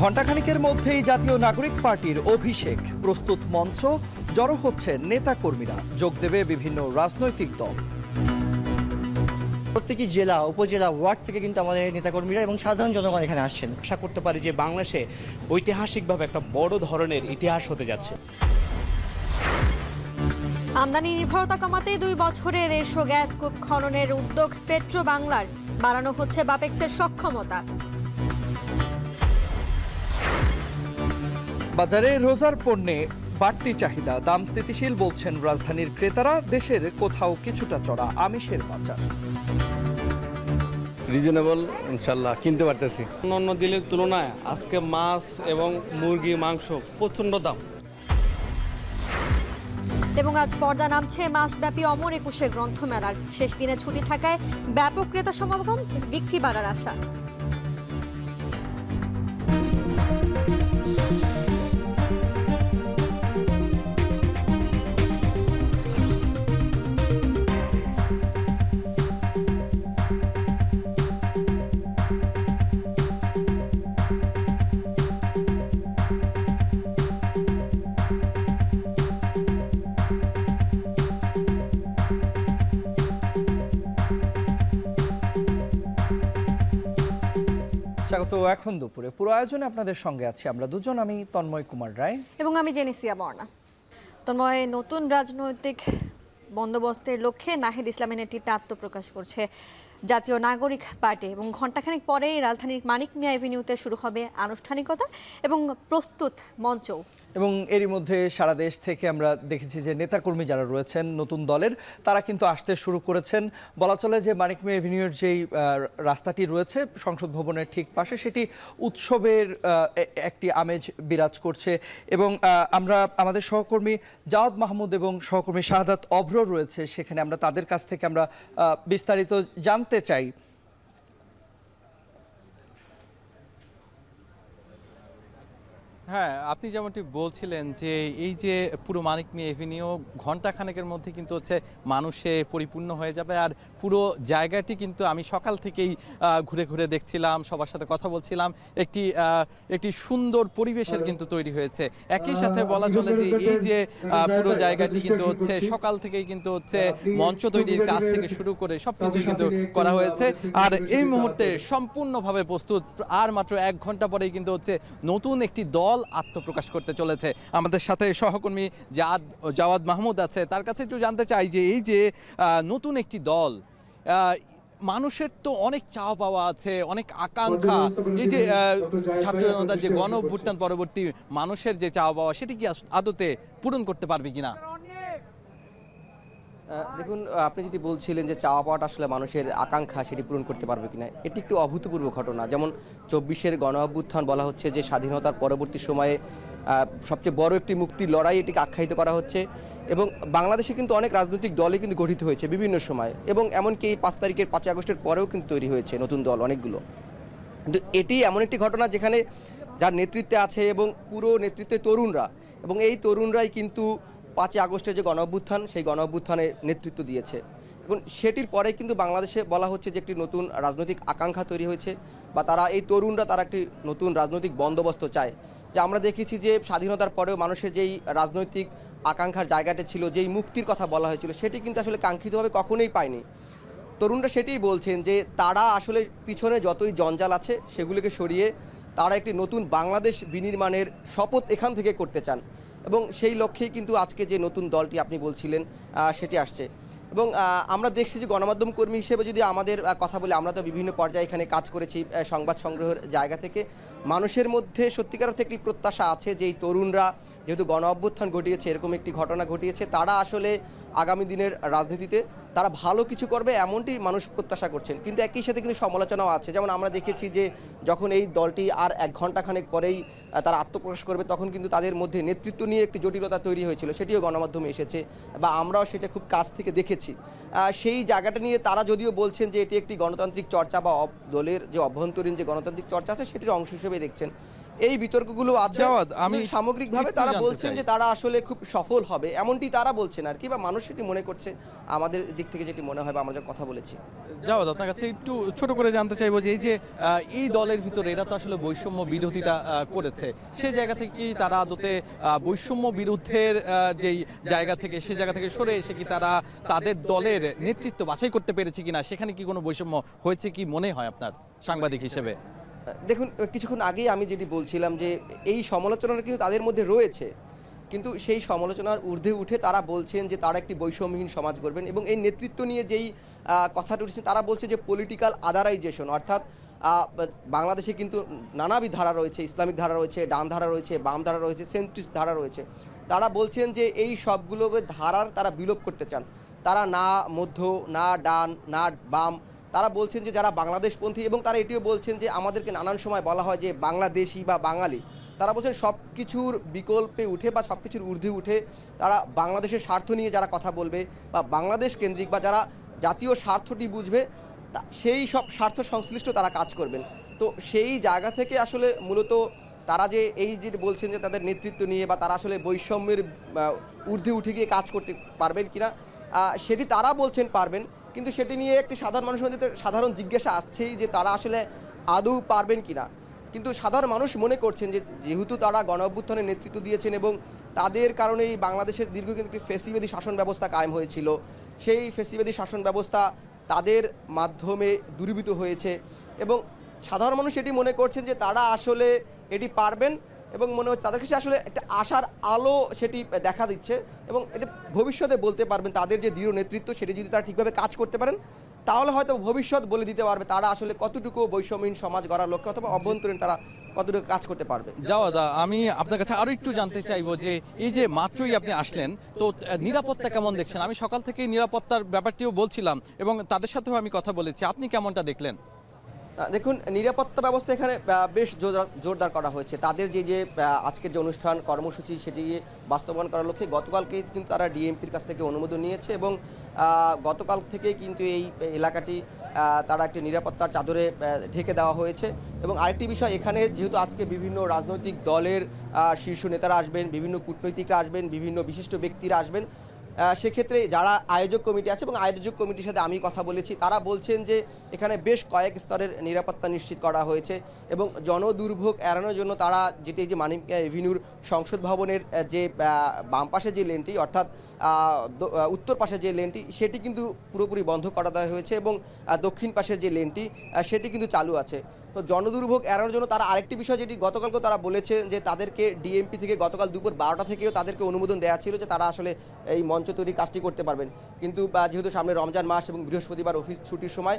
ঘণ্টাখানিকের মধ্যেই জাতীয় নাগরিক পার্টির অভিষেক, প্রস্তুত মঞ্চ, জড়ো হচ্ছেন নেতাকর্মীরা, যোগ দেবে বিভিন্ন রাজনৈতিক দল। প্রত্যেকটি জেলা, উপজেলা, ওয়ার্ড থেকে কিন্তু আমাদের নেতাকর্মীরা এবং সাধারণ জনগণ এখানে আসছেন। আশা করতে পারি যে বাংলাদেশে ঐতিহাসিকভাবে একটা বড় ধরনের ইতিহাস হতে যাচ্ছে। আমদানি নির্ভরতা কমাতে 2 বছরে 150 গ্যাস কূপ খননের উদ্যোগ পেট্রো বাংলার, বাড়ানো হচ্ছে বাপেক্সের সক্ষমতা। বাজারে রোজার পণ্যে বাড়তি চাহিদা, দাম স্থিতিশীল বলছেন রাজধানীর ক্রেতারা। দেশের কোথাও কিছুটা চড়া আমিষের বাজার। রিজনেবল ইনশাল্লাহ কিনতে পারতেছি। অন্য দিনের তুলনায় আজকে মাছ এবং মুরগি মাংস প্রচণ্ড দাম। এবং আজ পর্দা নামছে মাসব্যাপী অমর একুশে গ্রন্থমেলার। শেষ দিনে ছুটি থাকায় ব্যাপক ক্রেতা সমাগম, বিক্রি বাড়ার আশা। স্বাগত এখন দুপুরে। পুরো আয়োজনে আপনাদের সঙ্গে আছি আমরা দুজন, আমি তন্ময় কুমার রায় এবং আমি জেনেসিয়া বর্ণা। তন্ময়, নতুন রাজনৈতিক বন্দোবস্তের লক্ষ্যে নাহিদ ইসলামের নেতৃত্বে আত্মপ্রকাশ করছে জাতীয় নাগরিক পার্টি এবং ঘণ্টাখানেক পরেই রাজধানীর মানিক মিয়া এভিনিউতে শুরু হবে আনুষ্ঠানিকতা এবং প্রস্তুত মঞ্চ। এবং এরই মধ্যে সারা দেশ থেকে আমরা দেখেছি যে নেতাকর্মী যারা রয়েছেন নতুন দলের, তারা কিন্তু আসতে শুরু করেছেন। বলা চলে যে মানিক মিয়া এভিনিউর যেই রাস্তাটি রয়েছে সংসদ ভবনের ঠিক পাশে, সেটি উৎসবের একটি আমেজ বিরাজ করছে। এবং আমরা আমাদের সহকর্মী জাওয়াদ মাহমুদ এবং সহকর্মী শাহাদাত অভ্র রয়েছে সেখানে, আমরা তাদের কাছ থেকে আমরা বিস্তারিত জানতে চাই। হ্যাঁ, আপনি যেমনটি বলছিলেন যে এই যে পুরো মানিক মিয়া এভিনিউ ঘণ্টাখানেকের মধ্যে কিন্তু হচ্ছে মানুষে পরিপূর্ণ হয়ে যাবে। আর পুরো জায়গাটি কিন্তু আমি সকাল থেকেই ঘুরে ঘুরে দেখছিলাম, সবার সাথে কথা বলছিলাম। একটি সুন্দর পরিবেশের কিন্তু তৈরি হয়েছে। একই সাথে বলা চলে যে এই যে পুরো জায়গাটি কিন্তু হচ্ছে সকাল থেকেই কিন্তু হচ্ছে মঞ্চ তৈরির কাজ থেকে শুরু করে সবকিছু কিন্তু করা হয়েছে। আর এই মুহূর্তে সম্পূর্ণভাবে প্রস্তুত। আর মাত্র 1 ঘন্টা পরেই কিন্তু হচ্ছে নতুন একটি দল আত্মপ্রকাশ করতে চলেছে। আমাদের সাথে সহকর্মী জাওয়াদ মাহমুদ আছে, তার কাছে একটু জানতে চাই যে এই যে নতুন একটি দল, মানুষের তো অনেক চাওয়া পাওয়া আছে, অনেক আকাঙ্ক্ষা। এই যে ছাত্র জনতার যে গণ অভ্যুত্থান পরবর্তী মানুষের যে চাওয়া পাওয়া, সেটি কি আদতে পূরণ করতে পারবে কিনা? দেখুন, আপনি যেটি বলছিলেন যে চাওয়া পাওয়াটা আসলে মানুষের আকাঙ্ক্ষা, সেটি পূরণ করতে পারবে কিনা, এটি একটু অভূতপূর্ব ঘটনা। যেমন 24-এর গণ অভ্যুত্থান বলা হচ্ছে যে স্বাধীনতার পরবর্তী সময়ে সবচেয়ে বড় একটি মুক্তির লড়াই, এটিকে আখ্যায়িত করা হচ্ছে। এবং বাংলাদেশে কিন্তু অনেক রাজনৈতিক দলই কিন্তু গঠিত হয়েছে বিভিন্ন সময়, এবং এমনকি এই 5 তারিখের 5 আগস্টের পরেও কিন্তু তৈরি হয়েছে নতুন দল অনেকগুলো। কিন্তু এটি এমন একটি ঘটনা যেখানে যার নেতৃত্বে আছে এবং পুরো নেতৃত্বে তরুণরা, এবং এই তরুণরাই কিন্তু 5 আগস্টের যে গণ অভ্যুত্থান, সেই গণ অভ্যুত্থানে নেতৃত্ব দিয়েছে। এখন সেটির পরে কিন্তু বাংলাদেশে বলা হচ্ছে যে একটি নতুন রাজনৈতিক আকাঙ্ক্ষা তৈরি হয়েছে, বা এই তরুণরা তারা একটি নতুন রাজনৈতিক বন্দোবস্ত চায়। যে আমরা দেখেছি যে স্বাধীনতার পরেও মানুষের যেই রাজনৈতিক আকাঙ্ক্ষার জায়গাটা ছিল, যেই মুক্তির কথা বলা হয়েছিল, সেটি কিন্তু আসলে কাঙ্ক্ষিতভাবে কখনোই পায়নি। তরুণরা সেটিই বলছেন যে তারা আসলে পিছনে যতই জঞ্জাল আছে সেগুলোকে সরিয়ে তারা একটি নতুন বাংলাদেশ বিনির্মাণের শপথ এখান থেকে করতে চান। এবং সেই লক্ষ্যেই কিন্তু আজকে যে নতুন দলটি আপনি বলছিলেন সেটি আসছে। এবং আমরা দেখছি যে গণমাধ্যম কর্মী হিসেবে যদি আমাদের কথা বলি, আমরা তো বিভিন্ন পর্যায়ে এখানে কাজ করেছি সংবাদ সংগ্রহের জায়গা থেকে। মানুষের মধ্যে সত্যিকার অর্থে একটি প্রত্যাশা আছে যে এই তরুণরা যেহেতু গণ অভ্যুত্থান ঘটিয়েছে, এরকম একটি ঘটনা ঘটিয়েছে, তারা আসলে আগামী দিনের রাজনীতিতে তারা ভালো কিছু করবে, এমনটি মানুষ প্রত্যাশা করছেন। কিন্তু একই সাথে কিন্তু সমালোচনাও আছে। যেমন আমরা দেখেছি যে যখন এই দলটি আর 1 ঘণ্টাখানেক পরেই তারা আত্মপ্রকাশ করবে, তখন কিন্তু তাদের মধ্যে নেতৃত্ব নিয়ে একটি জটিলতা তৈরি হয়েছিল, সেটিও গণমাধ্যমে এসেছে বা আমরাও সেটা খুব কাছ থেকে দেখেছি। সেই জায়গাটা নিয়ে তারা যদিও বলছেন যে এটি একটি গণতান্ত্রিক চর্চা বা দলের যে অভ্যন্তরীণ যে গণতান্ত্রিক চর্চা আছে সেটির অংশ হিসেবে দেখছেন। এই বিতর্কগুলো আছে। জাওয়াদ, আমি কিন্তু সামগ্রিকভাবে একটু তারা জানতে বলছেন চাই। যে তারা আসলে খুব সফল হবে, এমনটি তারা বলছেন আর কি, বা মানুষ সেটি মনে করছে। আমাদের দিক থেকে যেটি মনে হয় বা আমরা যে কথা বলেছি। জাওয়াদ, আপনার কাছে একটু ছোট করে জানতে চাইবো যে এই যে এই দলের ভিতরে এরা তো আসলে বৈষম্য বিরোধিতা করেছে, সেই জায়গা থেকে কি তারা আদতে বৈষম্য বিরুদ্ধের যেই জায়গা থেকে সে জায়গা থেকে সরে এসে কি তারা তাদের দলের নেতৃত্ব বাছাই করতে পেরেছে কিনা, সেখানে কি কোনো বৈষম্য হয়েছে কি মনে হয় আপনার সাংবাদিক হিসেবে? দেখুন, কিছুক্ষণ আগেই আমি যেটি বলছিলাম যে এই সমালোচনাটা কিন্তু তাদের মধ্যে রয়েছে, কিন্তু সেই সমালোচনার ঊর্ধ্বে উঠে তারা বলছেন যে তারা একটি বৈষম্যহীন সমাজ গড়বেন। এবং এই নেতৃত্ব নিয়ে যেই কথাটা উঠছে, তারা বলছে যে পলিটিক্যাল আদারাইজেশন, অর্থাৎ বাংলাদেশে কিন্তু নানাবিধ ধারা রয়েছে, ইসলামিক ধারা রয়েছে, ডান ধারা রয়েছে, বাম ধারা রয়েছে, সেন্ট্রিস্ট ধারা রয়েছে। তারা বলছেন যে এই সবগুলোকে ধারার তারা বিলোপ করতে চান। তারা না মধ্য, না ডান, না বাম, তারা বলছেন যে যারা বাংলাদেশপন্থী, এবং তারা এটিও বলছেন যে আমাদেরকে নানান সময় বলা হয় যে বাংলাদেশি বা বাঙালি। তারা বলছেন সব কিছুর বিকল্পে উঠে বা সব কিছুর ঊর্ধ্বে উঠে তারা বাংলাদেশের স্বার্থ নিয়ে যারা কথা বলবে বা বাংলাদেশ কেন্দ্রিক বা যারা জাতীয় স্বার্থটি বুঝবে, সেই সব স্বার্থ সংশ্লিষ্ট তারা কাজ করবেন। তো সেই জায়গা থেকে আসলে মূলত তারা যে এই যে বলছেন যে তাদের নেতৃত্ব নিয়ে বা তারা আসলে বৈষম্যের ঊর্ধ্বে উঠে গিয়ে কাজ করতে পারবেন কিনা, সেটি তারা বলছেন পারবেন, কিন্তু সেটি নিয়ে একটি সাধারণ মানুষের মধ্যে সাধারণ জিজ্ঞাসা আসছেই যে তারা আসলে আদৌ পারবেন কিনা। কিন্তু সাধারণ মানুষ মনে করছেন যে যেহেতু তারা গণ অভ্যুত্থানের নেতৃত্ব দিয়েছেন এবং তাদের কারণেই বাংলাদেশের দীর্ঘদিন একটি ফ্যাসিবাদী শাসন ব্যবস্থা কায়েম হয়েছিল, সেই ফ্যাসিবাদী শাসন ব্যবস্থা তাদের মাধ্যমে দূরীভূত হয়েছে, এবং সাধারণ মানুষ এটি মনে করছেন যে তারা আসলে এটি পারবেন, এবং মনে হচ্ছে তাদের কাছে আসলে একটা আশার আলো সেটি দেখা দিচ্ছে, এবং এটা ভবিষ্যতে বলতে পারবেন তাদের যে দৃঢ় নেতৃত্ব সেটি যদি তারা ঠিকভাবে কাজ করতে পারেন, তাহলে হয়তো ভবিষ্যৎ বলে দিতে পারবে তারা আসলে কতটুকু বৈষম্যহীন সমাজ গড়ার লক্ষ্যে অথবা অভ্যন্তরীণ তারা কতটুকু কাজ করতে পারবে। জাওয়াদ, আমি আপনার কাছে আরো একটু জানতে চাইবো যে এই যে মাত্রই আপনি আসলেন, তো নিরাপত্তা কেমন দেখছেন? আমি সকাল থেকেই নিরাপত্তার ব্যাপারটিও বলছিলাম এবং তাদের সাথেও আমি কথা বলেছি, আপনি কেমনটা দেখলেন? দেখুন, নিরাপত্তা ব্যবস্থা এখানে বেশ জোরদার করা হয়েছে। তাদের যে আজকের যে অনুষ্ঠান কর্মসূচি সেটি বাস্তবায়ন করার লক্ষ্যে গতকালকে কিন্তু তারা ডিএমপির কাছ থেকে অনুমোদন নিয়েছে, এবং গতকাল থেকে কিন্তু এই এলাকাটি তারা একটি নিরাপত্তার চাদরে ঢেকে দেওয়া হয়েছে। এবং আরেকটি বিষয়, এখানে যেহেতু আজকে বিভিন্ন রাজনৈতিক দলের শীর্ষ নেতারা আসবেন, বিভিন্ন কূটনৈতিকরা আসবেন, বিভিন্ন বিশিষ্ট ব্যক্তিরা আসবেন, সেক্ষেত্রে যারা আয়োজক কমিটি আছে এবং আয়োজক কমিটির সাথে আমি কথা বলেছি, তারা বলছেন যে এখানে বেশ কয়েক স্তরের নিরাপত্তা নিশ্চিত করা হয়েছে, এবং জনদুর্ভোগ এড়ানোর জন্য তারা যেটি যে মানিক এভিনিউর সংসদ ভবনের যে বাম পাশে যে লেনটি, অর্থাৎ উত্তর পাশের যে লেনটি সেটি কিন্তু পুরোপুরি বন্ধ করা দেওয়া হয়েছে, এবং দক্ষিণ পাশের যে লেনটি সেটি কিন্তু চালু আছে। তো জনদুর্ভোগ এড়ানোর জন্য তারা আরেকটি বিষয় যেটি গতকালকে তারা বলেছেন যে তাদেরকে ডিএমপি থেকে গতকাল দুপুর 12টা থেকেও তাদেরকে অনুমোদন দেওয়া ছিল যে তারা আসলে এই মঞ্চ তৈরি কাজটি করতে পারবেন, কিন্তু যেহেতু সামনে রমজান মাস এবং বৃহস্পতিবার অফিস ছুটির সময়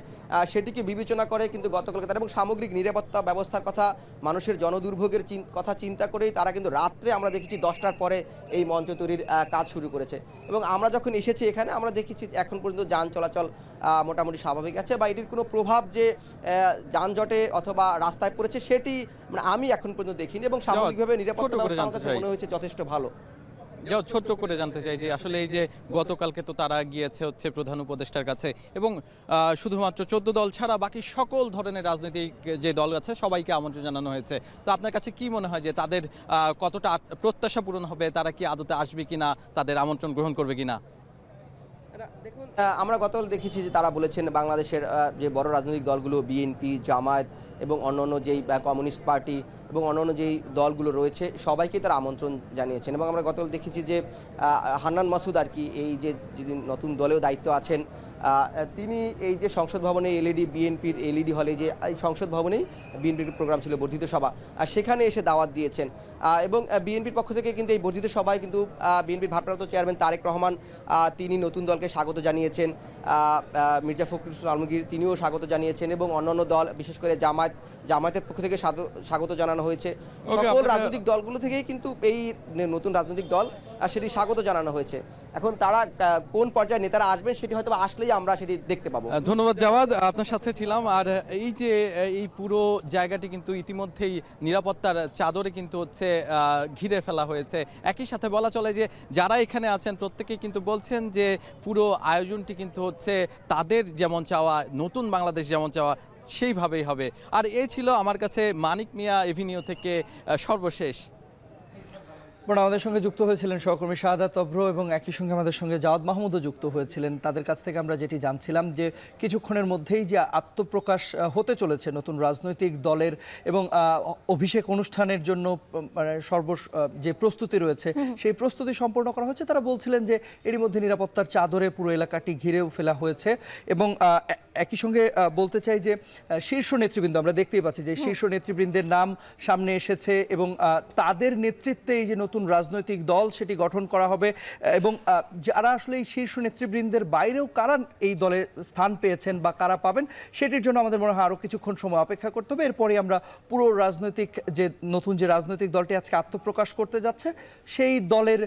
সেটিকে বিবেচনা করে কিন্তু গতকালকে তারা, এবং সামগ্রিক নিরাপত্তা ব্যবস্থার কথা, মানুষের জনদুর্ভোগের কথা চিন্তা করেই তারা কিন্তু রাত্রে আমরা দেখেছি 10টার পরে এই মঞ্চ তৈরির কাজ শুরু করেছে। এবং আমরা যখন এসেছি এখানে আমরা দেখেছি এখন পর্যন্ত যান চলাচল মোটামুটি স্বাভাবিক আছে, বা এটির কোনো প্রভাব যে যানজটে অথবা রাস্তায় পড়েছে সেটি মানে আমি এখন পর্যন্ত দেখিনি, এবং সামগ্রিকভাবে নিরাপত্তা ব্যবস্থা আমার কাছে মনে হয়েছে যথেষ্ট ভালো। ছোট্ট করে জানতে চাই যে আসলে এই যে গতকালকে তো তারা গিয়েছে হচ্ছে প্রধান উপদেষ্টার কাছে, এবং শুধুমাত্র 14 দল ছাড়া বাকি সকল ধরনের রাজনৈতিক যে দল আছে সবাইকে আমন্ত্রণ জানানো হয়েছে। তো আপনার কাছে কি মনে হয় যে তাদের কতটা প্রত্যাশা পূরণ হবে, তারা কি আদতে আসবে কিনা, তাদের আমন্ত্রণ গ্রহণ করবে কিনা? দেখুন, আমরা গতকাল দেখেছি যে তারা বলেছেন বাংলাদেশের যে বড় রাজনৈতিক দলগুলো বিএনপি, জামায়াত এবং অন্যান্য যেই কমিউনিস্ট পার্টি এবং অন্যান্য যেই দলগুলো রয়েছে সবাইকে তারা আমন্ত্রণ জানিয়েছেন। এবং আমরা গতকাল দেখেছি যে হান্নান মাসুদ আর কি এই যে যেদিন নতুন দলেও দায়িত্ব আছেন, তিনি এই যে সংসদ ভবনে বিএনপির এলইডি হলে যে এই সংসদ ভবনেই বিএনপির প্রোগ্রাম ছিল বর্ধিত সভা, সেখানে এসে দাওয়াত দিয়েছেন। এবং বিএনপির পক্ষ থেকে কিন্তু এই বর্ধিত সভায় কিন্তু বিএনপির ভারপ্রাপ্ত চেয়ারম্যান তারেক রহমান তিনি নতুন দলকে স্বাগত জানিয়েছেন, মির্জা ফখরুল ইসলাম আলমগীর তিনিও স্বাগত জানিয়েছেন, এবং অন্যান্য দল বিশেষ করে জামায়াতের পক্ষ থেকে স্বাগত জানানো হয়েছে। সকল রাজনৈতিক দলগুলো থেকেই কিন্তু এই নতুন রাজনৈতিক দল সেটি স্বাগত জানানো হয়েছে। এখন তারা কোন পর্যায়ে নেতারা আসবেন সেটি হয়তো আসলেই আমরা সেটি দেখতে পাবো। ধন্যবাদ জাওয়াদ, আপনার সাথে ছিলাম। আর এই যে এই পুরো জায়গাটি কিন্তু ইতিমধ্যেই নিরাপত্তার চাদরে কিন্তু হচ্ছে ঘিরে ফেলা হয়েছে। একই সাথে বলা চলে যে যারা এখানে আছেন প্রত্যেকেই কিন্তু বলছেন যে পুরো আয়োজনটি কিন্তু হচ্ছে তাদের যেমন চাওয়া, নতুন বাংলাদেশ যেমন চাওয়া সেইভাবেই হবে। আর এই ছিল আমার কাছে মানিক মিয়া এভিনিউ থেকে সর্বশেষ। আমাদের সঙ্গে যুক্ত হয়েছিলেন সহকর্মী শাহাদাত অভ্র এবং একই সঙ্গে আমাদের সঙ্গে জাওয়াদ মাহমুদও যুক্ত হয়েছিলেন। তাদের কাছ থেকে আমরা যেটি জানছিলাম যে কিছুক্ষণের মধ্যেই যে আত্মপ্রকাশ হতে চলেছে নতুন রাজনৈতিক দলের এবং অভিষেক অনুষ্ঠানের জন্য মানে যে প্রস্তুতি রয়েছে সেই প্রস্তুতি সম্পন্ন করা হচ্ছে। তারা বলছিলেন যে এরই মধ্যে নিরাপত্তার চাদরে পুরো এলাকাটি ঘিরেও ফেলা হয়েছে এবং একই সঙ্গে বলতে চাই যে শীর্ষ নেতৃবৃন্দ আমরা দেখতেই পাচ্ছি যে শীর্ষ নেতৃবৃন্দের নাম সামনে এসেছে এবং তাদের নেতৃত্বে এই যে নতুন রাজনৈতিক দল সেটি গঠন করা হবে এবং যারা আসলে এই শীর্ষ নেতৃবৃন্দের বাইরেও কারা এই দলে স্থান পেয়েছেন বা কারা পাবেন সেটির জন্য আমাদের মনে হয় আরও কিছুক্ষণ সময় অপেক্ষা করতে হবে। এরপরে আমরা পুরো রাজনৈতিক যে নতুন যে রাজনৈতিক দলটি আজকে আত্মপ্রকাশ করতে যাচ্ছে সেই দলের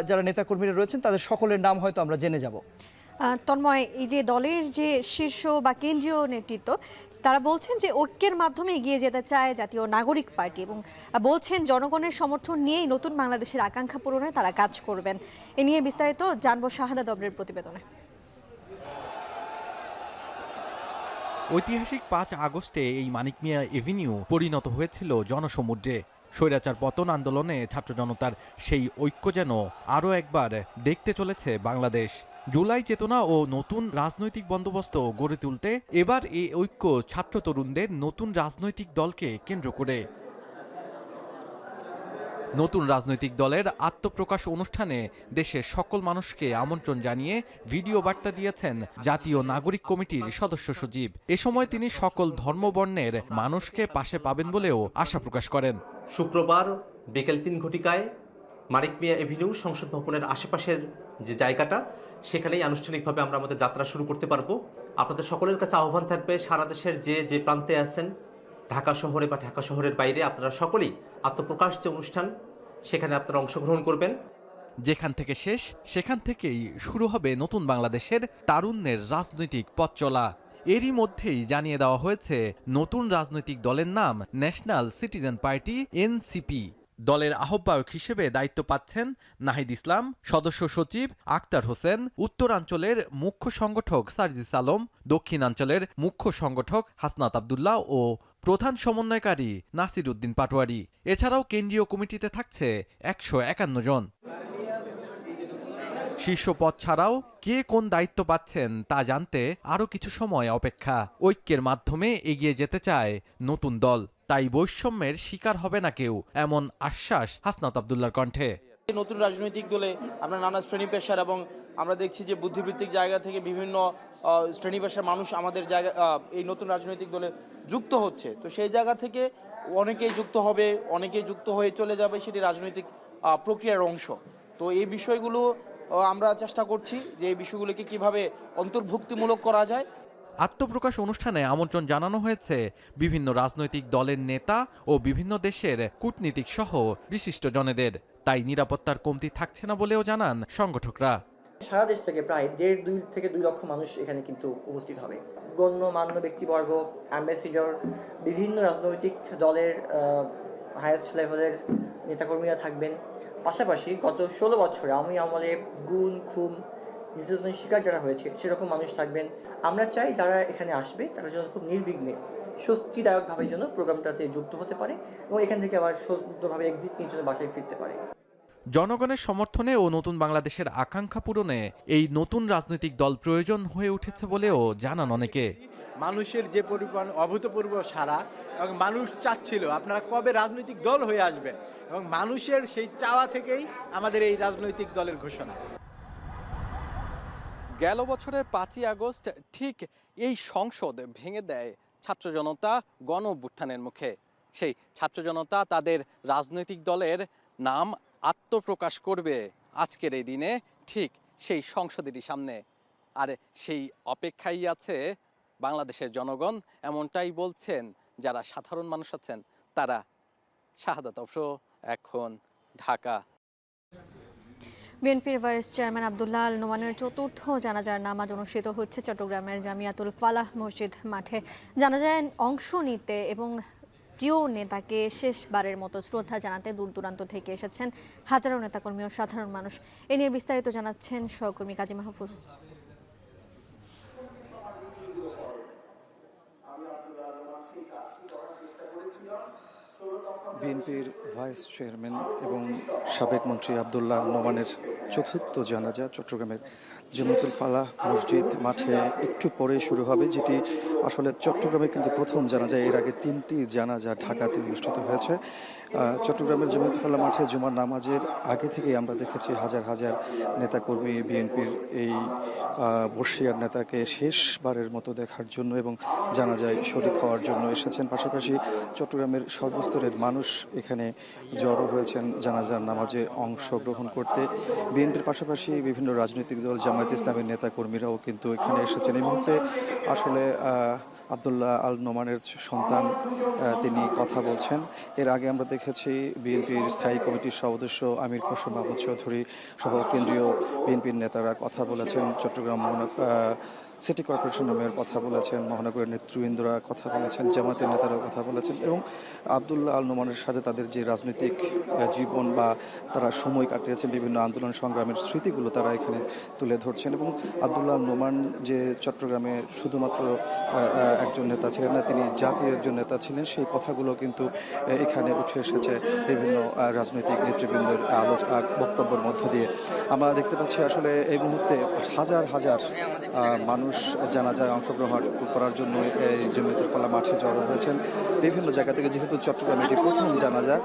যারা নেতাকর্মীরা রয়েছেন তাদের সকলের নাম হয়তো আমরা জেনে যাব। তন্ময়, এই যে দলের যে শীর্ষ বা কেন্দ্রীয় নেতৃত্ব তারা বলছেন যে ঐক্যের মাধ্যমে এগিয়ে যেতে চায় জাতীয় নাগরিক পার্টি এবং বলছেন জনগণের সমর্থন নিয়েই নতুন বাংলাদেশের আকাঙ্ক্ষা পূরণে তারা কাজ করবেন। এ নিয়ে বিস্তারিত জানবো শাহাদাত অভ্রের প্রতিবেদনে। ঐতিহাসিক 5 আগস্টে এই মানিক মিয়া এভিনিউ পরিণত হয়েছিল জনসমুদ্রে। স্বৈরাচার পতন আন্দোলনে ছাত্র জনতার সেই ঐক্য যেন আরও একবার দেখতে চলেছে বাংলাদেশ। জুলাই চেতনা ও নতুন রাজনৈতিক বন্দোবস্ত গড়ে তুলতে এবার এই ঐক্য ছাত্র তরুণদের নতুন রাজনৈতিক দলকে কেন্দ্র করে। নতুন রাজনৈতিক দলের আত্মপ্রকাশ অনুষ্ঠানে দেশের সকল মানুষকে আমন্ত্রণ জানিয়ে ভিডিও বার্তা দিয়েছেন জাতীয় নাগরিক কমিটির সদস্য সচিব। এ সময় তিনি সকল ধর্মবর্ণের মানুষকে পাশে পাবেন বলেও আশা প্রকাশ করেন। শুক্রবার বিকেল 3 ঘটিকায় মানিক মিয়া এভিনিউ সংসদ ভবনের আশেপাশের যে জায়গাটা সেখানেই আনুষ্ঠানিকভাবে আমরা আমাদের যাত্রা শুরু করতে পারবো। আপনাদের সকলের কাছে আহ্বান থাকবে সারা দেশের যে প্রান্তে আছেন, ঢাকা শহরে বা ঢাকা শহরের বাইরে, আপনারা সকলেই আত্মপ্রকাশ যে অনুষ্ঠান সেখানে আপনারা অংশগ্রহণ করবেন। যেখান থেকে শেষ সেখান থেকেই শুরু হবে নতুন বাংলাদেশের তারুণ্যের রাজনৈতিক পথ চলা। এরই মধ্যেই জানিয়ে দেওয়া হয়েছে নতুন রাজনৈতিক দলের নাম ন্যাশনাল সিটিজেন পার্টি এনসিপি। দলের আহ্বায়ক হিসেবে দায়িত্ব পাচ্ছেন নাহিদ ইসলাম, সদস্য সচিব আক্তার হোসেন, উত্তরাঞ্চলের মুখ্য সংগঠক সার্জিস আলম, দক্ষিণাঞ্চলের মুখ্য সংগঠক হাসনাত আব্দুল্লাহ ও প্রধান সমন্বয়কারী নাসির উদ্দিন পাটোয়ারি। এছাড়াও কেন্দ্রীয় কমিটিতে থাকছে 151 জন। শীর্ষ পদ ছাড়াও কে কোন দায়িত্ব পাচ্ছেন তা জানতে আরও কিছু সময় অপেক্ষা। ঐক্যের মাধ্যমে এগিয়ে যেতে চায় নতুন দল, তাই বৈষম্যের শিকার হবে না কেউ, এমন আশ্বাস হাসনাত আব্দুল্লাহর কণ্ঠে। নতুন রাজনৈতিক দলে আমরা নানা শ্রেণী পেশার এবং আমরা দেখছি যে বুদ্ধিবৃত্তিক জায়গা থেকে বিভিন্ন শ্রেণী পেশার মানুষ আমাদের জায়গা এই নতুন রাজনৈতিক দলে যুক্ত হচ্ছে। তো সেই জায়গা থেকে অনেকেই যুক্ত হবে, অনেকেই যুক্ত হয়ে চলে যাবে, সেটি রাজনৈতিক প্রক্রিয়ার অংশ। তো এই বিষয়গুলো আমরা চেষ্টা করছি যে এই বিষয়গুলোকে কিভাবে অন্তর্ভুক্তিমূলক করা যায়। আত্মপ্রকাশ অনুষ্ঠানে আমন্ত্রণ জানানো হয়েছে বিভিন্ন রাজনৈতিক দলের নেতা ও বিভিন্ন দেশের কূটনীতিক সহ বিশিষ্ট জনেদের। তাই নিরাপত্তার কমতি থাকছে না বলেও জানান সংগঠকরা। সারা দেশ থেকে প্রায় 1.5 থেকে 2 লক্ষ মানুষ এখানে কিন্তু উপস্থিত হবে। গণ্যমান্য ব্যক্তিবর্গ, অ্যাম্বাসিডর, বিভিন্ন রাজনৈতিক দলের হাইয়েস্ট লেভেলের নেতাকর্মীরা থাকবেন। পাশাপাশি গত 16 বছরে আওয়ামী আমলে গুম, খুন, নির্যাতনের শিকার যারা হয়েছে সেরকম মানুষ থাকবেন। আমরা চাই যারা এখানে আসবে তারা যেন খুব নির্বিঘ্নে স্বস্তিদায়কভাবে যেন প্রোগ্রামটাতে যুক্ত হতে পারে এবং এখান থেকে আবার সুন্দরভাবে এক্সিট নিয়ে যেন বাসায় ফিরতে পারে। জনগণের সমর্থনে ও নতুন বাংলাদেশের আকাঙ্ক্ষা পূরণে এই নতুন রাজনৈতিক দল প্রয়োজন হয়ে উঠেছে বলেও জানান অনেকে। মানুষের যে পরিমাণ অভূতপূর্ব সাড়া এবং মানুষ চাচ্ছিল আপনারা কবে রাজনৈতিক দল হয়ে আসবেন এবং মানুষের সেই চাওয়া থেকেই আমাদের এই রাজনৈতিক দলের ঘোষণা। গেল বছরের 5ই আগস্ট ঠিক এই সংসদ ভেঙে দেয় ছাত্র জনতা গণ অভ্যুত্থানের মুখে। সেই ছাত্র জনতা তাদের রাজনৈতিক দলের নাম আত্মপ্রকাশ করবে আজকের এই দিনে ঠিক সেই সংসদেরই সামনে। আর সেই অপেক্ষাই আছে বাংলাদেশের জনগণ, এমনটাই বলছেন যারা সাধারণ মানুষ আছেন তারা। শাহাদাত অফ্র, এখন, ঢাকা। বিএনপির ভাইস চেয়ারম্যান আব্দুল্লাহ আল নোমানের চতুর্থ জানাজার নামাজ অনুষ্ঠিত হচ্ছে চট্টগ্রামের জামিয়াতুল ফালাহ মসজিদ মাঠে। জানাজায় অংশ নিতে এবং প্রিয় নেতাকে শেষবারের মতো শ্রদ্ধা জানাতে দূর দূরান্ত থেকে এসেছেন হাজারো নেতাকর্মী ও সাধারণ মানুষ। এ নিয়ে বিস্তারিত জানাচ্ছেন সহকর্মী কাজী মাহফুজ। বিএনপির ভাইস চেয়ারম্যান এবং সাবেক মন্ত্রী আব্দুল্লাহ নোমানের চতুর্থ জানাজা চট্টগ্রামের জামিয়াতুল ফালাহ মসজিদ মাঠে একটু পরে শুরু হবে, যেটি আসলে চট্টগ্রামে কিন্তু প্রথম জানাজা। এর আগে 3টি জানাজা ঢাকাতে অনুষ্ঠিত হয়েছে। চট্টগ্রামের জামিয়াতুল ফালাহ মাঠে জুমার নামাজের আগে থেকেই আমরা দেখেছি হাজার হাজার নেতাকর্মী বিএনপির এই বর্ষিয়ার নেতাকে শেষবারের মতো দেখার জন্য এবং জানাজায় শরীক হওয়ার জন্য এসেছেন। পাশাপাশি চট্টগ্রামের সর্বস্তরের মানুষ এখানে জড়ো হয়েছেন জানাজার নামাজে অংশগ্রহণ করতে। বিএনপির পাশাপাশি বিভিন্ন রাজনৈতিক দল, জামায়াত ইসলামের নেতাকর্মীরাও কিন্তু এখানে এসেছেন। এই মুহূর্তে আসলে আব্দুল্লাহ আল নোমানের সন্তান তিনি কথা বলছেন। এর আগে আমরা দেখেছি বিএনপির স্থায়ী কমিটির সদস্য আমির খসরু মাহমুদ চৌধুরী সহ কেন্দ্রীয় বিএনপির নেতারা কথা বলেছেন। চট্টগ্রাম সিটি কর্পোরেশনের মেয়র কথা বলেছেন, মহানগরের নেতৃবৃন্দরা কথা বলেছেন, জামাতের নেতারাও কথা বলেছেন এবং আব্দুল্লাহ আল নোমানের সাথে তাদের যে রাজনৈতিক জীবন বা তারা সময় কাটিয়েছেন, বিভিন্ন আন্দোলন সংগ্রামের স্মৃতিগুলো তারা এখানে তুলে ধরছেন। এবং আব্দুল্লাহ আল নোমান যে চট্টগ্রামে শুধুমাত্র একজন নেতা ছিলেন না, তিনি জাতীয় একজন নেতা ছিলেন, সেই কথাগুলো কিন্তু এখানে উঠে এসেছে বিভিন্ন রাজনৈতিক নেতৃবৃন্দের বক্তব্যের মধ্য দিয়ে। আমরা দেখতে পাচ্ছি আসলে এই মুহূর্তে হাজার হাজার মানুষ জানাজায় অংশগ্রহণ করার জন্য এই জামিয়াতুল ফালাহ মাঠে জড়ো হয়েছেন বিভিন্ন জায়গা থেকে। যেহেতু চট্টগ্রামে এটি প্রথম জানাজা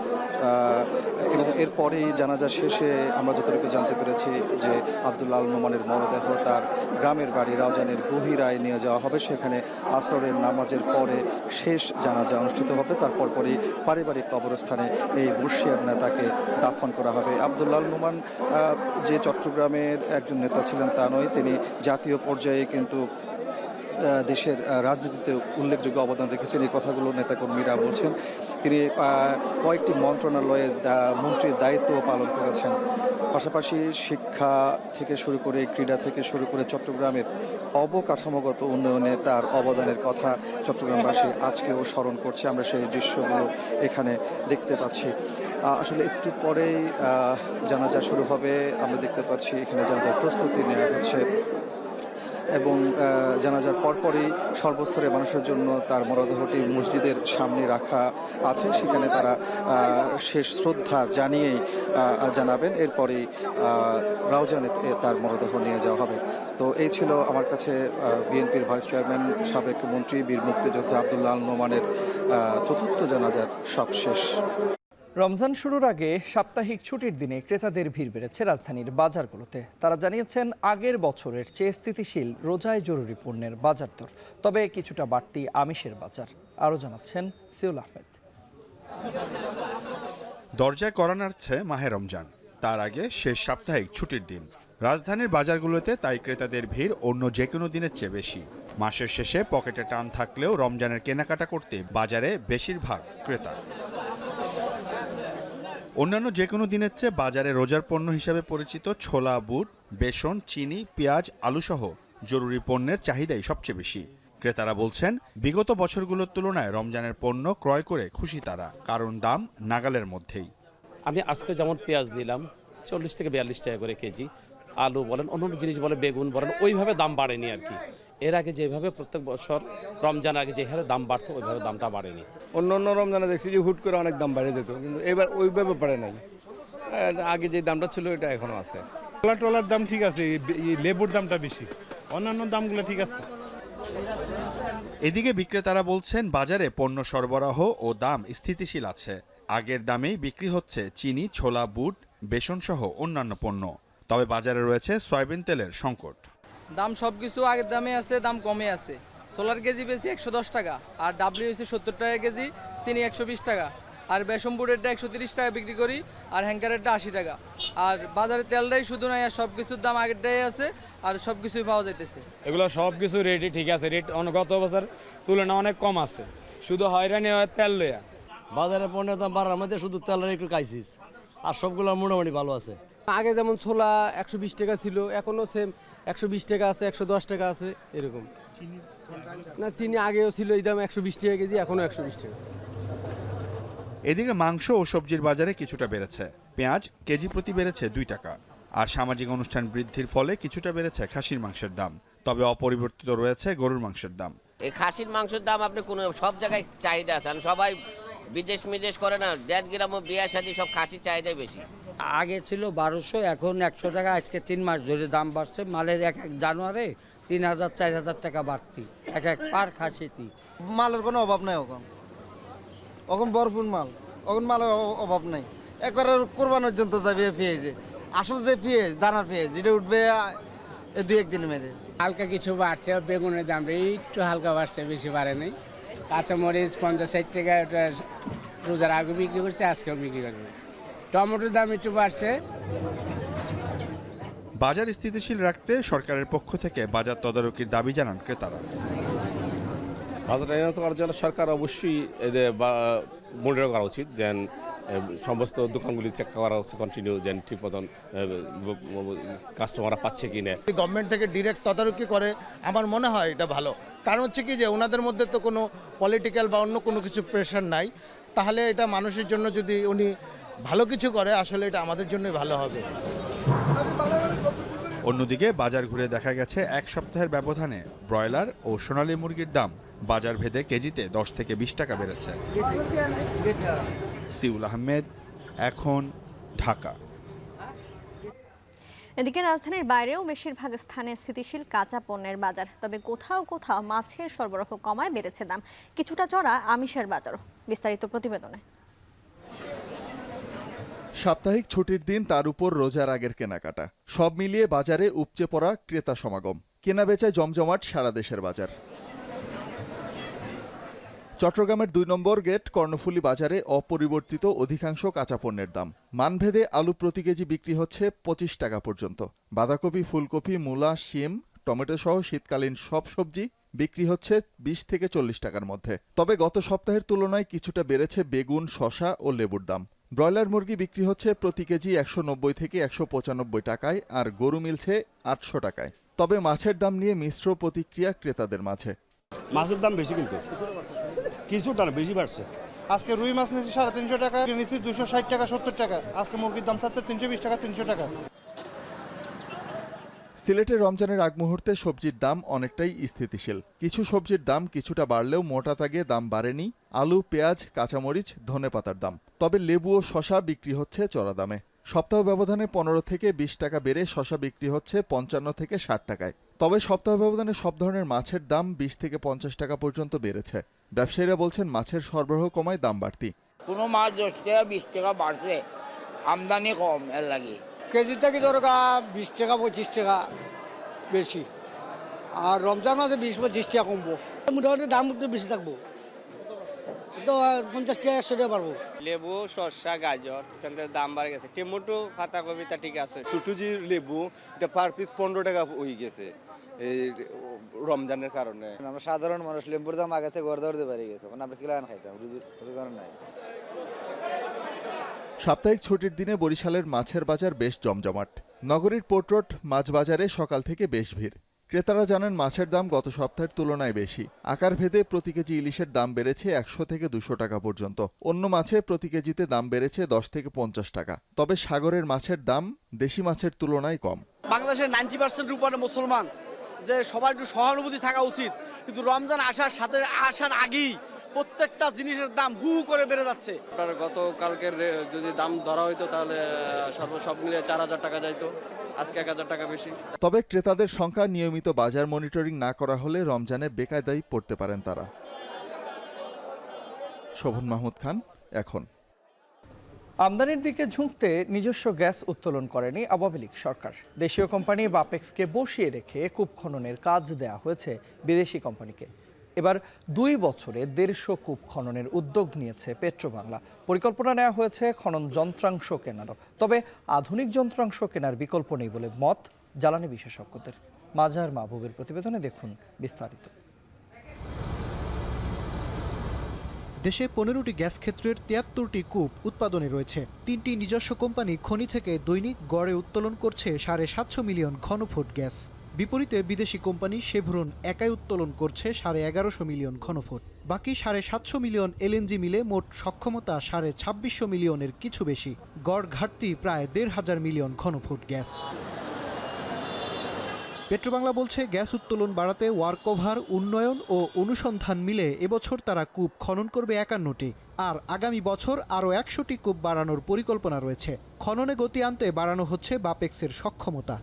এবং এরপরেই জানাজা শেষে আমরা যতটুকু জানতে পেরেছি যে আব্দুল্লাহ আল নোমানের মরদেহ তার গ্রামের বাড়ি রাউজানের গহিরায় নিয়ে যাওয়া হবে। সেখানে আসরের নামাজের পরে শেষ জানাজা অনুষ্ঠিত হবে। তারপর পরই পারিবারিক কবরস্থানে এই বর্ষিয়ার নেতাকে দাফন করা হবে। আব্দুল্লাহ আল নোমান যে চট্টগ্রামের একজন নেতা ছিলেন তা নয়, তিনি জাতীয় পর্যায়ে কিন্তু দেশের রাজনীতিতে উল্লেখযোগ্য অবদান রেখেছেন। এই কথাগুলো নেতাকর্মীরা বলছেন। তিনি কয়েকটি মন্ত্রণালয়ের মন্ত্রীর দায়িত্ব পালন করেছেন। পাশাপাশি শিক্ষা থেকে শুরু করে ক্রীড়া থেকে শুরু করে চট্টগ্রামের অবকাঠামোগত উন্নয়নে তার অবদানের কথা চট্টগ্রামবাসী আজকেও স্মরণ করছে। আমরা সেই দৃশ্যগুলো এখানে দেখতে পাচ্ছি। আসলে একটু পরেই জানাজা শুরু হবে। আমরা দেখতে পাচ্ছি এখানে জানাজার প্রস্তুতি নেওয়া হচ্ছে এবং জানাজার পরপরই সর্বস্তরের মানুষের জন্য তার মরদেহটি মসজিদের সামনে রাখা আছে। সেখানে তারা শেষ শ্রদ্ধা জানিয়েই জানাবেন। এরপরেই রাউজানে তার মরদেহ নিয়ে যাওয়া হবে। তো এই ছিল আমার কাছে বিএনপির ভাইস চেয়ারম্যান সাবেক মন্ত্রী বীর মুক্তিযোদ্ধা আব্দুল্লাহ আল নোমানের চতুর্থ জানাজার সবশেষ। রমজান শুরুর আগে সাপ্তাহিক ছুটির দিনে ক্রেতাদের ভিড় বেড়েছে রাজধানীর বাজারগুলোতে। তারা জানিয়েছেন আগের বছরের চেয়ে স্থিতিশীল রোজায় জরুরি পণ্যের বাজার দর, তবে কিছুটা বাড়তি আমিষের বাজার। আরও জানাচ্ছেন সিউল আহমেদ। দরজায় কড়া নাড়ছে মাহে রমজান, তার আগে শেষ সাপ্তাহিক ছুটির দিন। রাজধানীর বাজারগুলোতে তাই ক্রেতাদের ভিড় অন্য যে কোনো দিনের চেয়ে বেশি। মাসের শেষে পকেটে টান থাকলেও রমজানের কেনাকাটা করতে বাজারে বেশিরভাগ ক্রেতা। অন্যান্য যে কোনো দিনের চেয়ে বাজারে রোজার পণ্য হিসাবে পরিচিত ছোলা, বুট, বেসন, চিনি, পেঁয়াজ, আলুসহ জরুরি পণ্যের চাহিদাই সবচেয়ে বেশি। ক্রেতারা বলছেন বিগত বছরগুলোর তুলনায় রমজানের পণ্য ক্রয় করে খুশি তারা, কারণ দাম নাগালের মধ্যেই। আমি আজকে যেমন পেঁয়াজ নিলাম 40 থেকে 42 টাকা করে কেজি, আলু বলেন, অন্য জিনিস বলে বেগুন বলেন, ওইভাবে দাম বাড়েনি আর কি। এর আগে যেভাবে প্রত্যেক বছর রমজান আগে যে হারে দাম বাড়তো ওইভাবে দামটা বাড়েনি। অন্য রমজানে দেখছি যে হুট করে অনেক দাম বাড়িয়ে দিত, কিন্তু এবার ওইভাবে বাড়ে নাই। আগে যে দামটা ছিল এটা এখনো আছে। টলার দাম ঠিক আছে, লেবুর দামটা বেশি, অন্যান্য দামগুলো ঠিক আছে। এদিকে বিক্রেতারা বলছেন বাজারে পণ্য সরবরাহ ও দাম স্থিতিশীল আছে। আগের দামেই বিক্রি হচ্ছে চিনি, ছোলা, বুট, বেসন সহ অন্যান্য পণ্য। তবে বাজারে রয়েছে সয়াবিন তেলের সংকট। দাম সব কিছু আগের দামে আছে, দাম কমে আছে। সোলার কেজি বেশি 110 টাকা, আর ডাব্লিউ হচ্ছে 70 টাকা কেজি, চিনি 120 টাকা, আর বেসন বুটেরটা 130 টাকা বিক্রি করি, আর হ্যাঙ্কারেরটা 80 টাকা। আর বাজারে তেলটাই শুধু নাই, আর সব কিছুর দাম আগেরটাই আছে, আর সব কিছুই পাওয়া যাইতেছে। এগুলো সব কিছু রেটই ঠিক আছে, রেট গত বছর তুলনা অনেক কম আছে, শুধু হয়রানি হয় তেল লইয়া। বাজারে পণ্যের দাম বাড়ার মধ্যে শুধু তেলের একটু ক্রাইসিস, আর সবগুলো মোটামুটি ভালো আছে। আগে যেমন ছোলা 120 টাকা ছিল, এখনও সেম 120 টাকা আছে, 110 টাকা আছে এরকম। না, চিনি আগেও ছিল এই দাম 120 টাকা কেজি, এখনও 120 টাকা। এদিকে মাংস ও সবজির বাজারে কিছুটা বেড়েছে। পেঁয়াজ কেজি প্রতি বেড়েছে 2 টাকা। আর সামাজিক অনুষ্ঠান বৃদ্ধির ফলে কিছুটা বেড়েছে খাসির মাংসের দাম। তবে অপরিবর্তিত রয়েছে গরুর মাংসের দাম। এই খাসির মাংসের দাম আপনি কোনো সব জায়গায় চাহিদা আছে, সবাই বিদেশ করে না, 1.5 গ্রামও বিয়া শাদী সব খাসির চাহিদা বেশি। আগে ছিল 1200, এখন 100 টাকা। আজকে 3 মাস ধরে দাম বাড়ছে মালের। এক জানুয়ারি 3000 4000 টাকা বাড়তি এক পার খাসিতে। মালের কোনো অভাব নাই, এখন ভরপুর মাল, এখন মালের অভাব নাই। একবার কোরবানোর জন্য যাবে পেঁয়াজে, আসল যে পেঁয়াজ দানার পেঁয়াজ যেটা উঠবে 2-1 দিন মেরে। হালকা কিছু বাড়ছে, বেগুনের দামটা একটু হালকা বাড়ছে, বেশি বাড়ে নাই। কাঁচামরিচ 50-60 টাকা, ওটা রোজার আগে বিক্রি করছে, আজকেও বিক্রি করছে। টমেটোর দাম একটু বাড়ছে। বাজার স্থিতিশীল রাখতে সরকারের পক্ষ থেকে বাজার তদারকির দাবি জানান ক্রেতারা। বাজারটা নিয়ন্ত্রণ করার জন্য সরকার অবশ্যই এদের মনিটর করা উচিত, যেন সমস্ত দোকানগুলি চেক করা উচিত কন্টিনিউ, যেন ঠিক মতন কাস্টমাররা পাচ্ছে কি না। গভর্নমেন্ট থেকে ডিরেক্ট তদারকি করে আমার মনে হয় এটা ভালো। কারণ হচ্ছে কি যে ওনাদের মধ্যে তো কোনো পলিটিক্যাল বা অন্য কোনো কিছু প্রেশার নাই, তাহলে এটা মানুষের জন্য যদি উনি ভালো কিছু করে আসলে এটা আমাদের জন্যই ভালো হবে। অন্যদিকে বাজার ঘুরে দেখা গেছে এক সপ্তাহের ব্যবধানে ব্রয়লার ও সোনালী মুরগির দাম বাজার ভেদে কেজিতে 10 থেকে 20 টাকা বেড়েছে। সিউল আহমেদ, এখন, ঢাকা। এদিকে রাজধানীর বাইরেও বেশিরভাগ স্থানে স্থিতিশীল কাঁচা পণ্যের বাজার, তবে কোথাও কোথাও মাছের সরবরাহ কমায় বেড়েছে দাম। কিছুটা চড়া আমিষের বাজারও। বিস্তারিত প্রতিবেদনে। সাপ্তাহিক ছুটির দিন, তার উপর রোজার আগের কেনাকাটা, সব মিলিয়ে বাজারে উপচে পড়া ক্রেতা সমাগম। কেনাবেচায় জমজমাট সারা দেশের বাজার। চট্টগ্রামের 2 নম্বর গেট কর্ণফুলী বাজারে অপরিবর্তিত অধিকাংশ কাঁচা পণ্যের দাম। মানভেদে আলু প্রতি কেজি বিক্রি হচ্ছে 25 টাকা পর্যন্ত। বাঁধাকপি, ফুলকপি, মূলা, শিম, টমেটো সহ শীতকালীন সব সবজি বিক্রি হচ্ছে 20 থেকে 40 টাকার মধ্যে। তবে গত সপ্তাহের তুলনায় কিছুটা বেড়েছে বেগুন, শসা ও লেবুর দাম। ব্রয়লার মুরগি বিক্রি হচ্ছে প্রতি কেজি 190 থেকে 195 টাকায়, আর গরু মিলছে 800 টাকায়। তবে মাছের দাম নিয়ে মিশ্র প্রতিক্রিয়া ক্রেতাদের মাঝে। মাছের দাম বেশি, কিন্তু কিছুটা না, বেশি বাড়ছে। আজকে রুই মাছ নিয়েছি 350 টাকা, নিয়েছি 260 টাকা 70 টাকা। আজকে মুরগির দাম থাকছে 320 টাকা 300 টাকা। সিলেটে রমজানের আগ মুহূর্তে সবজির দাম অনেকটাই স্থিতিশীল। কিছু সবজির দাম কিছুটা বাড়লেও মোটা তাগে দাম বাড়েনি আলু, পেঁয়াজ, কাঁচামরিচ, ধনেপাতার দাম। তবে লেবু ও শসা বিক্রি হচ্ছে চড়া দামে। সপ্তাহ ব্যবধানে 15 থেকে 20 টাকা বেড়ে শসা বিক্রি হচ্ছে 55 থেকে 60 টাকায়। তবে সপ্তাহ ব্যবধানে সব ধরনের মাছের দাম 20 থেকে 50 টাকা পর্যন্ত বেড়েছে। ব্যবসায়ীরা বলছেন মাছের সরবরাহ কমায় দাম বাড়তি। কোনো মাছ 10 টাকা 20 টাকা বাড়ছে, আমদানি কম, এর লাগে কেজি থেকে দরকার 20 টাকা 25 টাকা বেশি, আর রমজান মাসে 20-25 টাকা কমবো। মোটামুটি দাম একটু বেশি থাকবো, তো 50 টাকা 100 টাকা পারবো। লেবু, শসা, গাজর দাম বাড়ে গেছে। টমেটো, পাতাকপি তা ঠিক আছে। ছোটজি লেবু পার পিস 15 টাকা হয়ে গেছে এই রমজানের কারণে। আমরা সাধারণ মানুষ, লেবুর দাম আগে থেকে গড় ধরতে পারি গেছে, আমরা কিলান খাইতাম, রোজার নাই। সাপ্তাহিক ছুটির দিনে বরিশালের মাছের বাজার বেশ জমজমাট। নগরীর পোর্ট মাছ বাজারে সকাল থেকে বেশ ভিড়। ক্রেতারা জানেন মাছের দাম গত সপ্তাহের তুলনায় বেশি। আকার ভেদে প্রতি কেজি ইলিশের দাম বেড়েছে 100 থেকে 200 টাকা পর্যন্ত। অন্য মাছে প্রতি কেজিতে দাম বেড়েছে 10 থেকে 50 টাকা। তবে সাগরের মাছের দাম দেশি মাছের তুলনায় কম। বাংলাদেশের 90% উপরে মুসলমান, যে সবার একটু সহানুভূতি থাকা উচিত, কিন্তু রমজান আসার আগেই প্রত্যেকটা জিনিসের দাম হু করে বেড়ে যাচ্ছে। গতকালকের যদি দাম ধরা হইতো তাহলে সব মিলে 4000 টাকা যাইতো, আজকে 1000 টাকা বেশি। তবে ক্রেতাদের সংখ্যা নিয়মিত বাজার মনিটরিং না করা হলে রমজানে বেকায়দায় পড়তে পারেন তারা। শোভন মাহমুদ খান, এখন। আমদানির দিকে ঝুঁকতে নিজস্ব গ্যাস উত্তোলন করেনি আওয়ামী লীগ সরকার। দেশীয় কোম্পানি বাপেক্সকে বসিয়ে রেখে কূপ খননের কাজ দেয়া হয়েছে বিদেশি কোম্পানিকে। এবার 2 বছরে 150 কূপ খননের উদ্যোগ নিয়েছে পেট্রোবাংলা। পরিকল্পনা নেওয়া হয়েছে খনন যন্ত্রাংশ কেনারও। তবে আধুনিক যন্ত্রাংশ কেনার বিকল্প নেই বলে মত জ্বালানি বিশেষজ্ঞদের। মাজার মাহবুবের প্রতিবেদনে দেখুন বিস্তারিত। দেশে 15টি গ্যাস ক্ষেত্রের 73টি কূপ উৎপাদনে রয়েছে। 3টি নিজস্ব কোম্পানি খনি থেকে দৈনিক গড়ে উত্তোলন করছে 750 মিলিয়ন ঘনফুট গ্যাস। বিপরীতে বিদেশি কোম্পানি শেভরন একাই উত্তোলন করছে 1150 মিলিয়ন ঘনফুট। বাকি 750 মিলিয়ন এলএনজি মিলে মোট সক্ষমতা 2650 মিলিয়নের কিছু বেশি। গড় ঘাটতি প্রায় 1500 মিলিয়ন ঘনফুট গ্যাস। পেট্রোবাংলা বলছে গ্যাস উত্তোলন বাড়াতে ওয়ার্কওভার, উন্নয়ন ও অনুসন্ধান মিলে এবছর তারা কূপ খনন করবে 51টি, আর আগামী বছর আরও 100টি কূপ বাড়ানোর পরিকল্পনা রয়েছে। খননে গতি আনতে বাড়ানো হচ্ছে বাপেক্সের সক্ষমতা।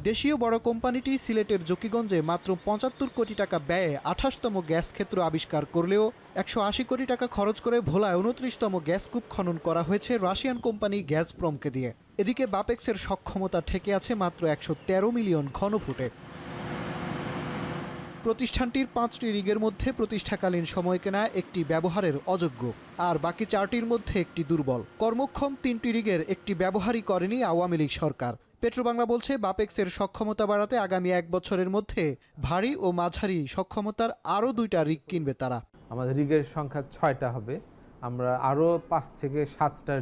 দেশীয় বড় কোম্পানিটি সিলেটের জকিগঞ্জে মাত্র 75 কোটি টাকা ব্যয়ে 28তম গ্যাস ক্ষেত্র আবিষ্কার করলেও 180 কোটি টাকা খরচ করে ভোলায় 29তম গ্যাস কূপ খনন করা হয়েছে রাশিয়ান কোম্পানি গ্যাজপ্রমকে দিয়ে। এদিকে বাপেক্সের সক্ষমতা ঠেকে আছে মাত্র 113 মিলিয়ন ঘনফুটে। প্রতিষ্ঠানটির 5টি রিগের মধ্যে প্রতিষ্ঠাকালীন সময় কেনা একটি ব্যবহারের অযোগ্য, আর বাকি 4টির মধ্যে একটি দুর্বল। কর্মক্ষম 3টি রিগের একটি ব্যবহারই করেনি আওয়ামী লীগ সরকার। পেট্রোবাংলা বলছে বাপেক্সের সক্ষমতা বাড়াতে আগামী 1 বছরের মধ্যে ভারী ও মাঝারি সক্ষমতার আরও 2টা রিগ কিনবে তারা। আমাদের রিগের সংখ্যা 6টা হবে। আমরা আরও 5 থেকে 7টা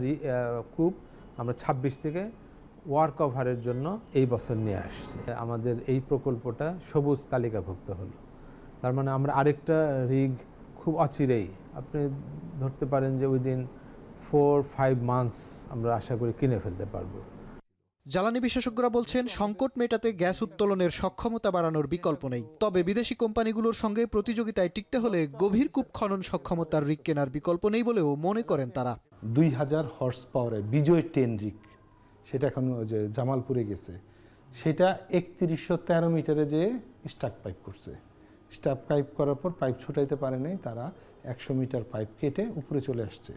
কূপ আমরা 26 থেকে ওয়ার্ক ওভারের জন্য এই বছর নিয়ে আসছি। আমাদের এই প্রকল্পটা সবুজ তালিকাভুক্ত হলো, তার মানে আমরা আরেকটা রিগ খুব অচিরেই, আপনি ধরতে পারেন যে উইদিন 4-5 মান্থস আমরা আশা করি কিনে ফেলতে পারবো। জ্বালানি বিশেষজ্ঞরা বলছেন সংকট মেটাতে গ্যাস উত্তোলনের সক্ষমতা বাড়ানোর বিকল্প নেই। তবে বিদেশি কোম্পানিগুলোর সঙ্গে প্রতিযোগিতায় টিকতে হলে গভীর কূপ খনন সক্ষমতার রিগ কেনার বিকল্প নেই বলেও মনে করেন তারা। 2000 হর্স পাওয়ারের বিজয় 10 রিগ, সেটা এখন যে জামালপুরে গেছে, সেটা 3113 মিটারে যে স্টাক পাইপ করছে। স্টাক পাইপ করার পর পাইপ ছুটাইতে পারে নাই, তারা 100 মিটার পাইপ কেটে উপরে চলে আসছে।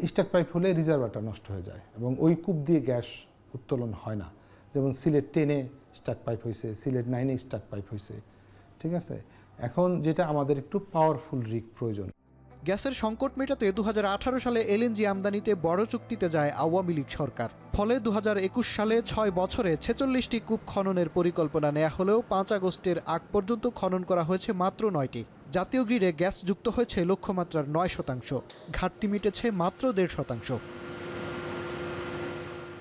স্টাক পাইপ হলে রিজার্ভারটা নষ্ট হয়ে যায় এবং ওই কূপ দিয়ে গ্যাস উত্তোলন হয় না। যেমন সিলেট 10-এ স্টাক পাইপ হয়েছে, সিলেট 9-এ স্টাক পাইপ হয়েছে, ঠিক আছে। এখন যেটা আমাদের একটু পাওয়ারফুল রিগ প্রয়োজন। গ্যাসের সংকট মেটাতে 2018 সালে এলএনজি আমদানিতে বড় চুক্তিতে যায় আওয়ামী লীগ সরকার। ফলে 2021 সালে 6 বছরে 46টি কূপ খননের পরিকল্পনা নেওয়া হলেও 5 আগস্টের আগ পর্যন্ত খনন করা হয়েছে মাত্র 9টি। জাতীয় গ্রিডে গ্যাস যুক্ত হয়েছে লক্ষ্যমাত্রার 9%, ঘাটতি মিটেছে মাত্র 1.5%।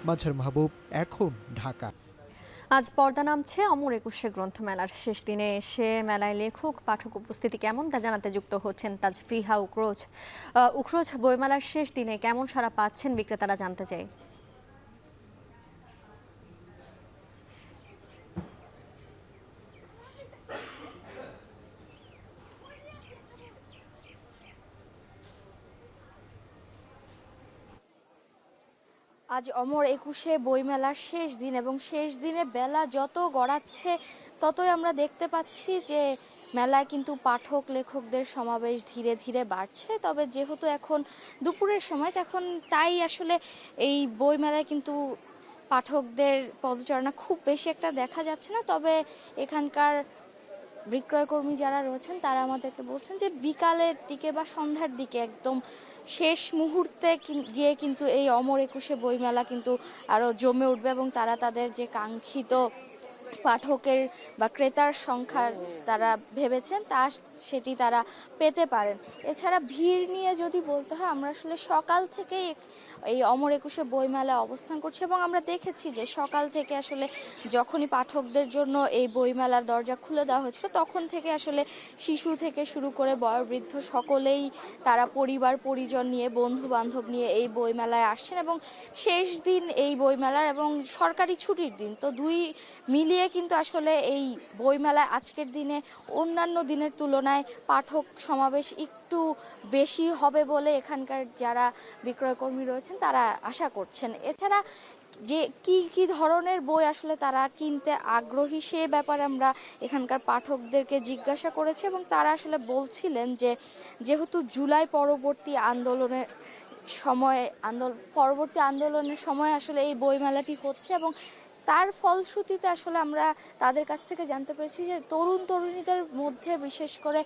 মাঝার মাহবুব, এখন ঢাকা। আজ পর্দা নামছে অমর একুশে গ্রন্থমেলার শেষ দিনে এসে মেলায় লেখক পাঠক উপস্থিতি কেমন তা জানাতে যুক্ত হচ্ছেন তাজফিহা উখরোজ। উখরোজ, বইমেলার শেষ দিনে কেমন সাড়া পাচ্ছেন বিক্রেতারা জানতে চাই। আজ অমর একুশে বইমেলার শেষ দিন এবং শেষ দিনে বেলা যত গড়াচ্ছে ততই আমরা দেখতে পাচ্ছি যে মেলায় কিন্তু পাঠক লেখকদের সমাবেশ ধীরে ধীরে বাড়ছে। তবে যেহেতু এখন দুপুরের সময়, তখন তাই আসলে এই বইমেলায় কিন্তু পাঠকদের পদচারণা খুব বেশি একটা দেখা যাচ্ছে না। তবে এখানকার বিক্রয়কর্মী যারা রয়েছেন তারা আমাদেরকে বলছেন যে বিকালের দিকে বা সন্ধ্যার দিকে একদম শেষ মুহূর্তে গিয়ে কিন্তু এই অমর একুশে বইমেলা কিন্তু আরও জমে উঠবে এবং তারা তাদের যে কাঙ্ক্ষিত পাঠকের বা ক্রেতার সংখ্যা তারা ভেবেছেন সেটি তারা পেতে পারেন। এছাড়া ভিড় নিয়ে যদি বলতে হয়, আমরা আসলে সকাল থেকেই এই অমর একুশে বইমেলায় অবস্থান করছি এবং আমরা দেখেছি যে সকাল থেকে আসলে যখনই পাঠকদের জন্য এই বইমেলার দরজা খুলে দেওয়া হয়েছিল তখন থেকে আসলে শিশু থেকে শুরু করে বয়োবৃদ্ধ সকলেই তারা পরিবার পরিজন নিয়ে, বন্ধু বান্ধব নিয়ে এই বইমেলায় আসছেন এবং শেষ দিন এই বইমেলার এবং সরকারি ছুটির দিন, তো দুই মিলিয়ে কিন্তু আসলে এই বইমেলায় আজকের দিনে অন্যান্য দিনের তুলনায় পাঠক সমাবেশ একটু বেশি হবে বলে এখানকার যারা বিক্রয়কর্মী রয়েছেন তারা আশা করছেন। এছাড়া যে কি ধরনের বই আসলে তারা কিনতে আগ্রহী সে ব্যাপারে আমরা এখানকার পাঠকদেরকে জিজ্ঞাসা করেছি এবং তারা আসলে বলছিলেন যে যেহেতু জুলাই পরবর্তী আন্দোলনের সময় আসলে এই বইমেলাটি হচ্ছে এবং তার ফলশ্রুতিতে আসলে আমরা তাদের কাছ থেকে জানতে পেরেছি যে তরুণ তরুণীদের মধ্যে বিশেষ করে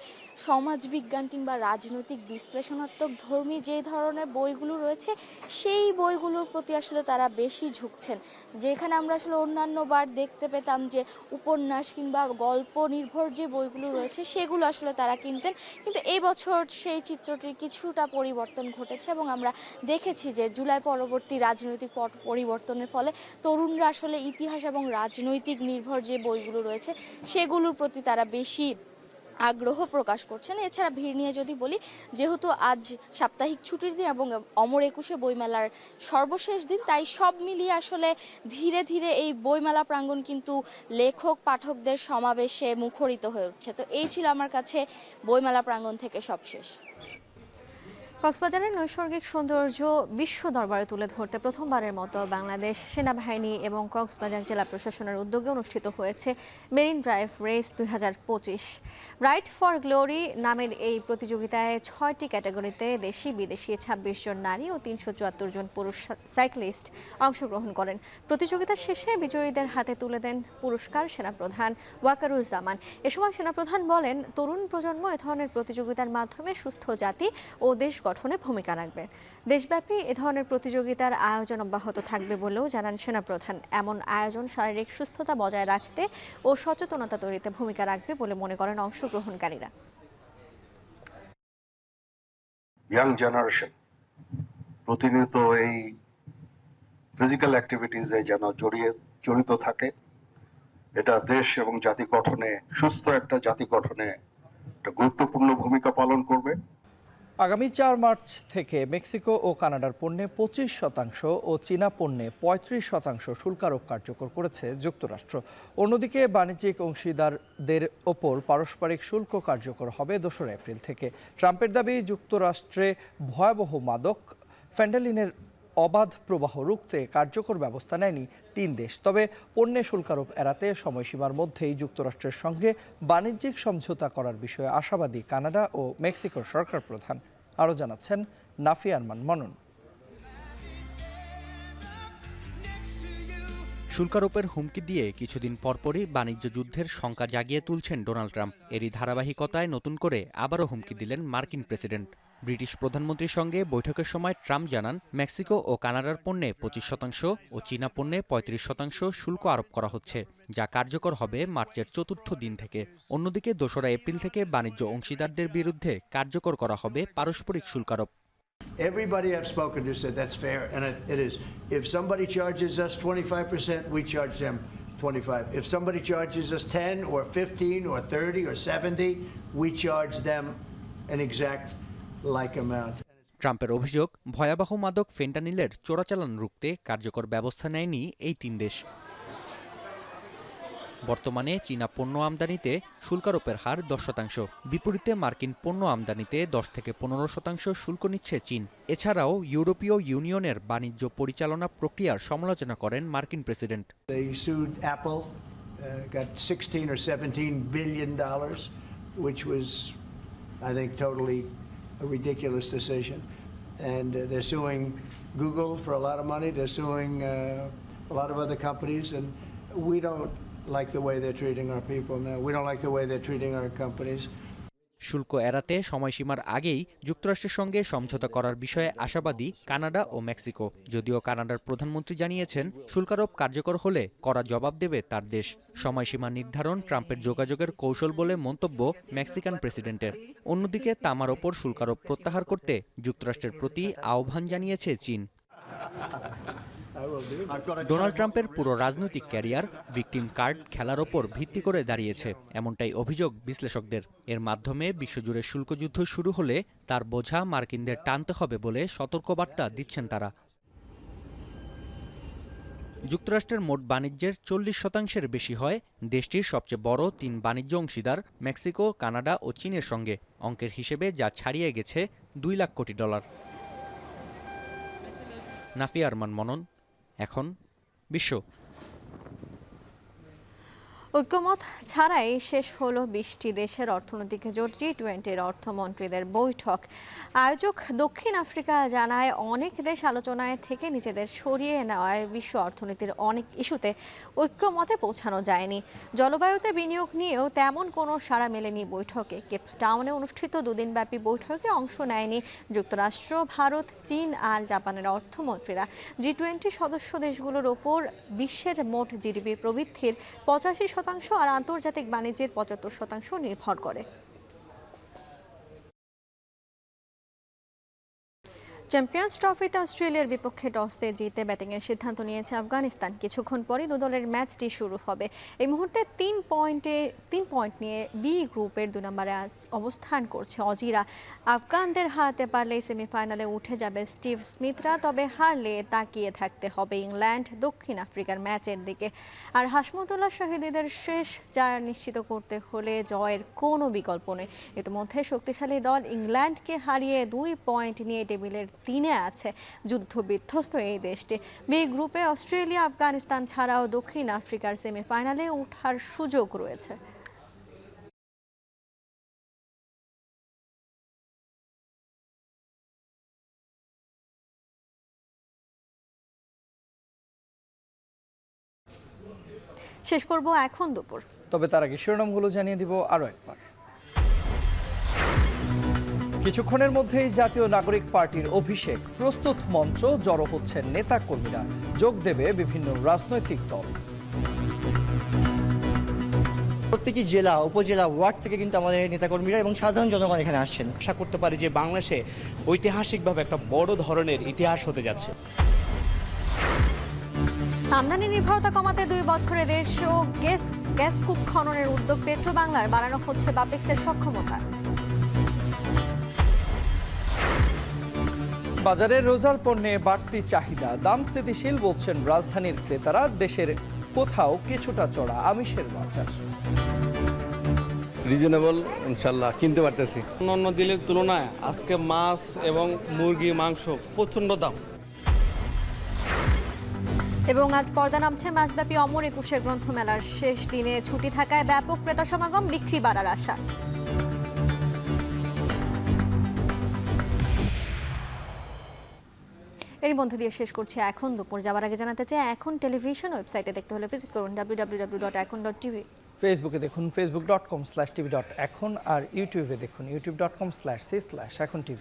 সমাজবিজ্ঞান কিংবা রাজনৈতিক বিশ্লেষণাত্মক ধর্মী যেই ধরনের বইগুলো রয়েছে সেই বইগুলোর প্রতি আসলে তারা বেশি ঝুঁকছেন। যেখানে আমরা আসলে অন্যান্য বার দেখতে পেতাম যে উপন্যাস কিংবা গল্প নির্ভর যে বইগুলো রয়েছে সেগুলো আসলে তারা কিনতেন, কিন্তু এই বছর সেই চিত্রটির কিছুটা পরিবর্তন ঘটেছে এবং আমরা দেখেছি যে জুলাই পরবর্তী রাজনৈতিক পরিবর্তনের ফলে তরুণরা আসলে ইতিহাস এবং রাজনৈতিক নির্ভর যে বইগুলো রয়েছে সেগুলোর প্রতি তারা বেশি আগ্রহ প্রকাশ করছেন। এছাড়া ভিড় নিয়ে যদি বলি, যেহেতু আজ সাপ্তাহিক ছুটির দিন এবং অমর একুশে বইমেলার সর্বশেষ দিন, তাই সব মিলিয়ে আসলে ধীরে ধীরে এই বইমেলা প্রাঙ্গণ কিন্তু লেখক পাঠকদের সমাবেশে মুখরিত হয়ে উঠছে। তো এই ছিল আমার কাছে বইমেলা প্রাঙ্গণ থেকে সবশেষ। কক্সবাজারের নৈসর্গিক সৌন্দর্য বিশ্ব দরবারে তুলে ধরতে প্রথমবারের মতো বাংলাদেশ সেনাবাহিনী এবং কক্সবাজার জেলা প্রশাসনের উদ্যোগে অনুষ্ঠিত হয়েছে marine drive race 2025। Ride for glory নামের এই প্রতিযোগিতায় 6টি ক্যাটাগরিতে দেশি বিদেশি 26 জন নারী ও 374 জন পুরুষ সাইক্লিস্ট অংশগ্রহণ করেন। প্রতিযোগিতার শেষে বিজয়ীদের হাতে তুলে দেন পুরস্কার সেনাপ্রধান ওয়াকারুজ্জামান। এ সময় সেনাপ্রধান বলেন, তরুণ প্রজন্ম এ ধরনের প্রতিযোগিতার মাধ্যমে সুস্থ জাতি ও দেশ গঠনে ভূমিকা রাখবে। দেশব্যাপী এ ধরনের প্রতিযোগিতার আয়োজন অব্যাহত থাকবে বলেও জানান সেনাপ্রধান। এমন আয়োজন শারীরিক সুস্থতা বজায় রাখতে ও সচেতনতা তৈরিতে ভূমিকা রাখবে বলে মনে করেন অংশগ্রহণকারীরা। ইয়াং জেনারেশন প্রতিনিয়ত এই ফিজিক্যাল অ্যাক্টিভিটিসে যেন জড়িত থাকে, এটা দেশ এবং জাতি গঠনে, সুস্থ একটা জাতি গঠনে একটা গুরুত্বপূর্ণ ভূমিকা পালন করবে। আগামী 4 মার্চ থেকে মেক্সিকো ও কানাডার পণ্যে 25% ও চীনা পণ্যে 35% শুল্ক আরোপ কার্যকর করেছে যুক্তরাষ্ট্র। অন্যদিকে বাণিজ্যিক অংশীদারদের ওপর পারস্পরিক শুল্ক কার্যকর হবে 2 এপ্রিল থেকে। ট্রাম্পের দাবি, যুক্তরাষ্ট্রে ভয়াবহ মাদক ফ্যান্টানিলের অবাধ প্রবাহ রুখতে কার্যকর ব্যবস্থা নেয়নি 3 দেশ। তবে পণ্যে শুল্ক আরোপ এড়াতে সময়সীমার মধ্যেই যুক্তরাষ্ট্রের সঙ্গে বাণিজ্যিক সমঝোতা করার বিষয়ে আশাবাদী কানাডা ও মেক্সিকোর সরকার প্রধান। আরও জানাচ্ছেন নাফি আরমান মনন। শুল্কারোপের হুমকি দিয়ে কিছুদিন পরপরই বাণিজ্য যুদ্ধের শঙ্কা জাগিয়ে তুলছেন ডোনাল্ড ট্রাম্প। এরই ধারাবাহিকতায় নতুন করে আবারও হুমকি দিলেন মার্কিন প্রেসিডেন্ট। ব্রিটিশ প্রধানমন্ত্রীর সঙ্গে বৈঠকের সময় ট্রাম্প জানান, মেক্সিকো ও কানাডার পণ্যে 25% ও চীনা পণ্যে 35% শুল্ক আরোপ করা হচ্ছে, যা কার্যকর হবে মার্চের 4র্থ দিন থেকে। অন্যদিকে 2 এপ্রিল থেকে বাণিজ্য অংশীদারদের বিরুদ্ধে কার্যকর করা হবে পারস্পরিক শুল্ক আরোপ। Everybody I've spoken to said that's fair, and it is. If somebody charges us 25%, we charge them 25. If somebody charges us 10 or 15 or 30 or 70, we charge them an exact like amount. ট্রাম্পের অভিযোগ, ভয়াবহ মাদক ফেন্টানিলের চোরাচালান রুখতে কার্যকর ব্যবস্থা নেয়নি এই 3 দেশ। বর্তমানে চীনা পণ্য আমদানিতে শুল্কারোপের হার 10%। বিপরীতে মার্কিন পণ্য আমদানিতে 10 থেকে 15% শুল্ক নিচ্ছে চীন। এছাড়াও ইউরোপীয় ইউনিয়নের বাণিজ্য পরিচালনা প্রক্রিয়ার সমালোচনা করেন মার্কিন president. They sued Apple, got $16 or $17 billion, which was, I think, totally a ridiculous decision. And they're suing Google for a lot of money. They're suing a lot of other companies, and we don't like the way they're treating our people now. We don't like the way they're treating our companies. শুল্ক এড়াতে সময়সীমার আগেই যুক্তরাষ্ট্রের সঙ্গে সমঝোতা করার বিষয়ে আশাবাদী কানাডা ও মেক্সিকো। যদিও কানাডার প্রধানমন্ত্রী জানিয়েছেন, শুল্কারোপ কার্যকর হলে কড়া জবাব দেবে তার দেশ। সময়সীমা নির্ধারণ ট্রাম্পের যোগাযোগের কৌশল বলে মন্তব্য মেক্সিকান প্রেসিডেন্টের। অন্যদিকে তামার ওপর শুল্কারোপ প্রত্যাহার করতে যুক্তরাষ্ট্রের প্রতি আহ্বান জানিয়েছে চীন। ডোনাল্ড ট্রাম্পের পুরো রাজনৈতিক ক্যারিয়ার ভিকটিম কার্ড খেলার ওপর ভিত্তি করে দাঁড়িয়েছে, এমনটাই অভিযোগ বিশ্লেষকদের। এর মাধ্যমে বিশ্বজুড়ে শুল্কযুদ্ধ শুরু হলে তার বোঝা মার্কিনদের টানতে হবে বলে সতর্কবার্তা দিচ্ছেন তারা। যুক্তরাষ্ট্রের মোট বাণিজ্যের 40% বেশি হয় দেশটির সবচেয়ে বড় 3 বাণিজ্য অংশীদার মেক্সিকো, কানাডা ও চীনের সঙ্গে। অঙ্কের হিসেবে যা ছাড়িয়ে গেছে $2 লাখ কোটি। নাফি আরমান মনন, এখন বিশ্ব। ঐক্যমত ছাড়াই শেষ হলো 20টি দেশের অর্থনৈতিক জোট G20-র অর্থমন্ত্রীদের বৈঠক। আয়োজক দক্ষিণ আফ্রিকা জানায়, অনেক দেশ আলোচনায় থেকে নিজেদের সরিয়ে নেওয়ায় বিশ্ব অর্থনীতির অনেক ইস্যুতে ঐক্যমতে পৌঁছানো যায়নি। জলবায়ুতে বিনিয়োগ নিয়েও তেমন কোনো সাড়া মেলেনি বৈঠকে। কেপ টাউনে অনুষ্ঠিত 2 দিনব্যাপী বৈঠকে অংশ নেয়নি যুক্তরাষ্ট্র, ভারত, চীন আর জাপানের অর্থমন্ত্রীরা। G20 সদস্য দেশগুলোর ওপর বিশ্বের মোট জিডিপির প্রবৃদ্ধির 85% আর আন্তর্জাতিক বাণিজ্যের 75% নির্ভর করে। চ্যাম্পিয়ন্স ট্রফিতে অস্ট্রেলিয়ার বিপক্ষে টস দিয়ে জিতে ব্যাটিংয়ের সিদ্ধান্ত নিয়েছে আফগানিস্তান। কিছুক্ষণ পরই দু দলের ম্যাচটি শুরু হবে। এই মুহূর্তে 3 পয়েন্ট নিয়ে বি গ্রুপের 2 নম্বরে আজ অবস্থান করছে অজিরা। আফগানদের হারাতে পারলে সেমিফাইনালে উঠে যাবে স্টিভ স্মিথরা, তবে হারলে তাকিয়ে থাকতে হবে ইংল্যান্ড দক্ষিণ আফ্রিকার ম্যাচের দিকে। আর হাশমতুল্লাহ শাহিদীদের শেষ জয় নিশ্চিত করতে হলে জয়ের কোনো বিকল্প নেই। ইতিমধ্যে শক্তিশালী দল ইংল্যান্ডকে হারিয়ে 2 পয়েন্ট নিয়ে টেবিলের 3-এ আছে। যুদ্ধ বিধ্বস্ত এই দেশটি। বি গ্রুপে অস্ট্রেলিয়া, আফগানিস্তান ছাড়াও দক্ষিণ আফ্রিকার সেমিফাইনালে ওঠার সুযোগ রয়েছে। শেষ করব এখন দুপুর, তবে তার আগে শিরোনামগুলো জানিয়ে দিব আরও একবার। কিছুক্ষণের মধ্যেই জাতীয় নাগরিক পার্টির অভিষেক, প্রস্তুত মঞ্চ, জড়ো হচ্ছেন নেতা কর্মীরা, যোগ দেবে বিভিন্ন রাজনৈতিক দল। প্রত্যেকটি জেলা, উপজেলা, ওয়ার্ড থেকে কিন্তু আমাদের নেতাকর্মীরা এবং সাধারণ জনগণ এখানে আসছেন। আশা করতে পারি যে বাংলাদেশে ঐতিহাসিকভাবে একটা বড় ধরনের ইতিহাস হতে যাচ্ছে। আমদানি নির্ভরতা কমাতে 2 বছরে দেশীয় গ্যাস কূপ খননের উদ্যোগ পেট্রো বাংলার, বাড়ানো হচ্ছে বাপেক্সের সক্ষমতা। বাজারে রোজার পণ্যে বাড়তি চাহিদা, দাম স্থিতিশীল বলছেন রাজধানীর ক্রেতারা। দেশের কোথাও কিছুটা চড়া আমিষের বাজার। রিজনেবল ইনশাল্লাহ কিনতে পারতেছি। অন্য দিনের তুলনায় আজকে মাছ এবং মুরগি মাংস প্রচণ্ড দাম। এবং আজ পর্দা নামছে মাসব্যাপী অমর একুশে গ্রন্থমেলার শেষ দিনে। ছুটি থাকায় ব্যাপক ক্রেতা সমাগম, বিক্রি বাড়ার আশা। এর মধ্য দিয়ে শেষ করছি এখন দুপুর। যাওয়ার আগে জানাতে চাই, এখন টেলিভিশন ওয়েবসাইটে দেখতে হলে ভিজিট করুন www.ekon.tv। ফেসবুকে দেখুন facebook.com/tv.ekon, আর ইউটিউবে দেখুন youtube.com/c/ekontv।